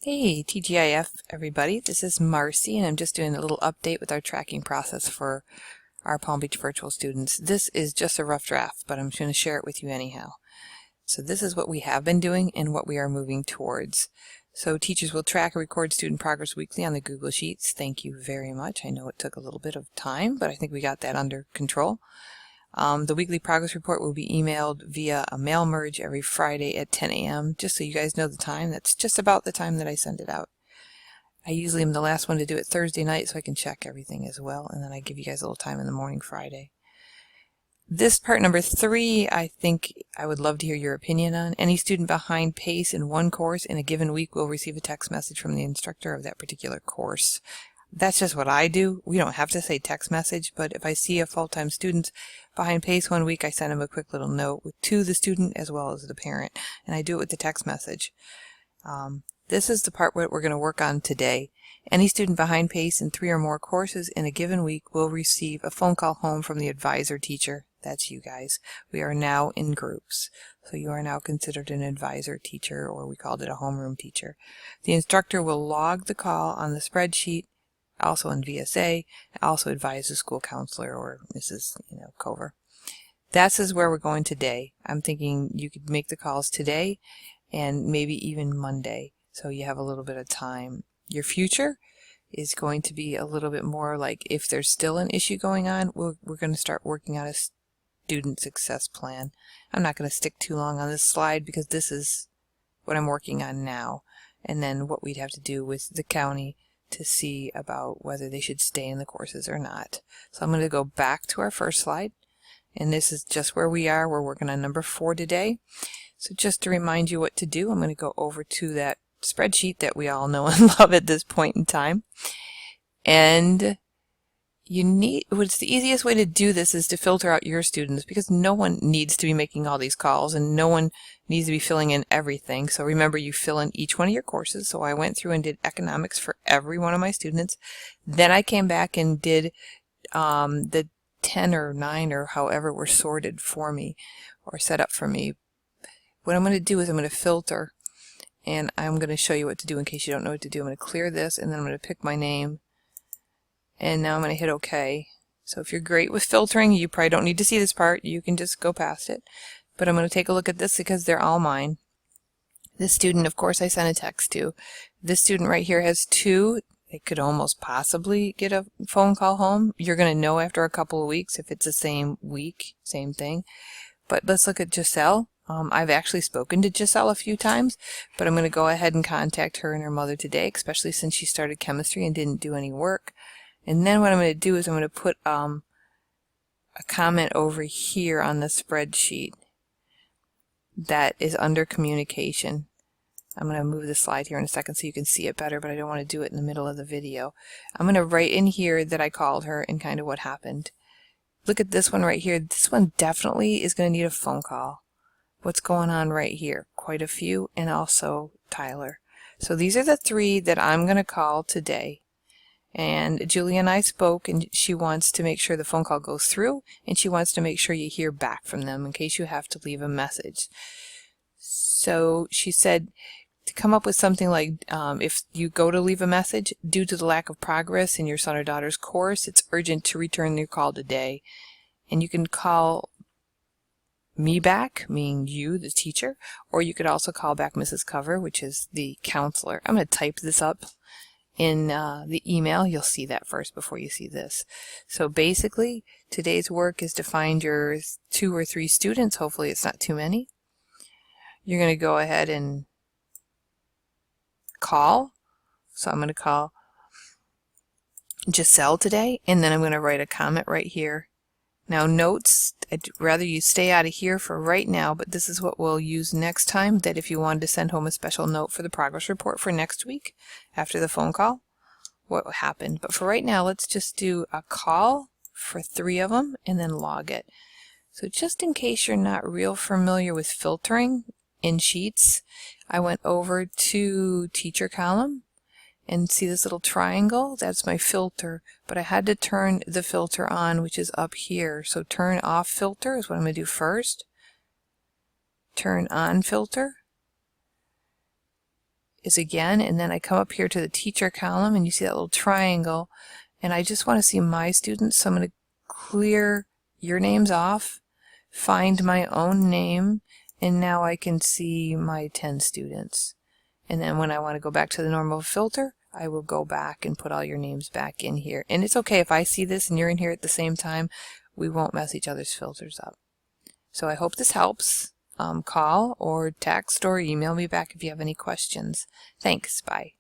Hey TGIF everybody, this is Marcy and I'm just doing a little update with our tracking process for our Palm Beach virtual students. This is just a rough draft, but I'm going to share it with you anyhow. So this is what we have been doing and what we are moving towards. So teachers will track and record student progress weekly on the Google Sheets. Thank you very much. I know it took a little bit of time, but I think we got that under control. The weekly progress report will be emailed via a mail merge every Friday at 10 a.m. just so you guys know the time. That's just about the time that I send it out. I usually am the last one to do it Thursday night so I can check everything as well, and then I give you guys a little time in the morning Friday. This part number 3, I think I would love to hear your opinion on. Any student behind pace in one course in a given week will receive a text message from the instructor of that particular course. That's just what I do. We don't have to say text message, but if I see a full-time student behind pace one week, I send them a quick little note to the student as well as the parent, and I do it with the text message. This is the part what we're going to work on today. Any student behind pace in 3 or more courses in a given week will receive a phone call home from the advisor teacher. That's you guys. We are now in groups, so you are now considered an advisor teacher, or we called it a homeroom teacher. The instructor will log the call on the spreadsheet, also in VSA, also advise the school counselor or Mrs. Cover. This is where we're going today. I'm thinking you could make the calls today and maybe even Monday, so you have a little bit of time. Your future is going to be a little bit more like if there's still an issue going on, we're going to start working on a student success plan. I'm not going to stick too long on this slide because this is what I'm working on now, and then what we'd have to do with the county to see about whether they should stay in the courses or not. So I'm going to go back to our first slide, and this is just where we are. We're working on number 4 today. So just to remind you what to do, I'm going to go over to that spreadsheet that we all know and love at this point in time. And what's the easiest way to do this is to filter out your students, because no one needs to be making all these calls and no one needs to be filling in everything. So remember, you fill in each one of your courses. So I went through and did economics for every one of my students. Then I came back and did the 10 or 9 or however were sorted for me or set up for me. What I'm going to do is I'm going to filter, and I'm going to show you what to do in case you don't know what to do. I'm going to clear this, and then I'm going to pick my name. And now I'm going to hit OK. So if you're great with filtering, you probably don't need to see this part. You can just go past it. But I'm going to take a look at this because they're all mine. This student, of course, I sent a text to. This student right here has 2. They could almost possibly get a phone call home. You're going to know after a couple of weeks if it's the same week, same thing. But let's look at Giselle. I've actually spoken to Giselle a few times, but I'm going to go ahead and contact her and her mother today, especially since she started chemistry and didn't do any work. And then what I'm going to do is I'm going to put a comment over here on the spreadsheet that is under communication. I'm going to move the slide here in a second so you can see it better, but I don't want to do it in the middle of the video. I'm going to write in here that I called her and kind of what happened. Look at this one right here. This one definitely is going to need a phone call. What's going on right here? Quite a few, and also Tyler. So these are the 3 that I'm going to call today. And Julie and I spoke, and she wants to make sure the phone call goes through, and she wants to make sure you hear back from them in case you have to leave a message. So she said to come up with something like, if you go to leave a message, due to the lack of progress in your son or daughter's course, it's urgent to return your call today. And you can call me back, meaning you, the teacher, or you could also call back Mrs. Cover, which is the counselor. I'm going to type this up in the email. You'll see that first before you see this. So basically, today's work is to find your 2 or 3 students. Hopefully it's not too many. You're going to go ahead and call. So I'm going to call Giselle today, and then I'm going to write a comment right here. Now notes, I'd rather you stay out of here for right now, but this is what we'll use next time, that if you wanted to send home a special note for the progress report for next week after the phone call, what happened. But for right now, let's just do a call for 3 of them and then log it. So just in case you're not real familiar with filtering in Sheets, I went over to teacher column and see this little triangle? That's my filter, but I had to turn the filter on, which is up here. So turn off filter is what I'm going to do first. Turn on filter is again, and then I come up here to the teacher column, and you see that little triangle, and I just want to see my students, so I'm going to clear your names off, find my own name, and now I can see my 10 students. And then when I want to go back to the normal filter, I will go back and put all your names back in here. And it's okay if I see this and you're in here at the same time. We won't mess each other's filters up. So I hope this helps. Call or text or email me back if you have any questions. Thanks. Bye.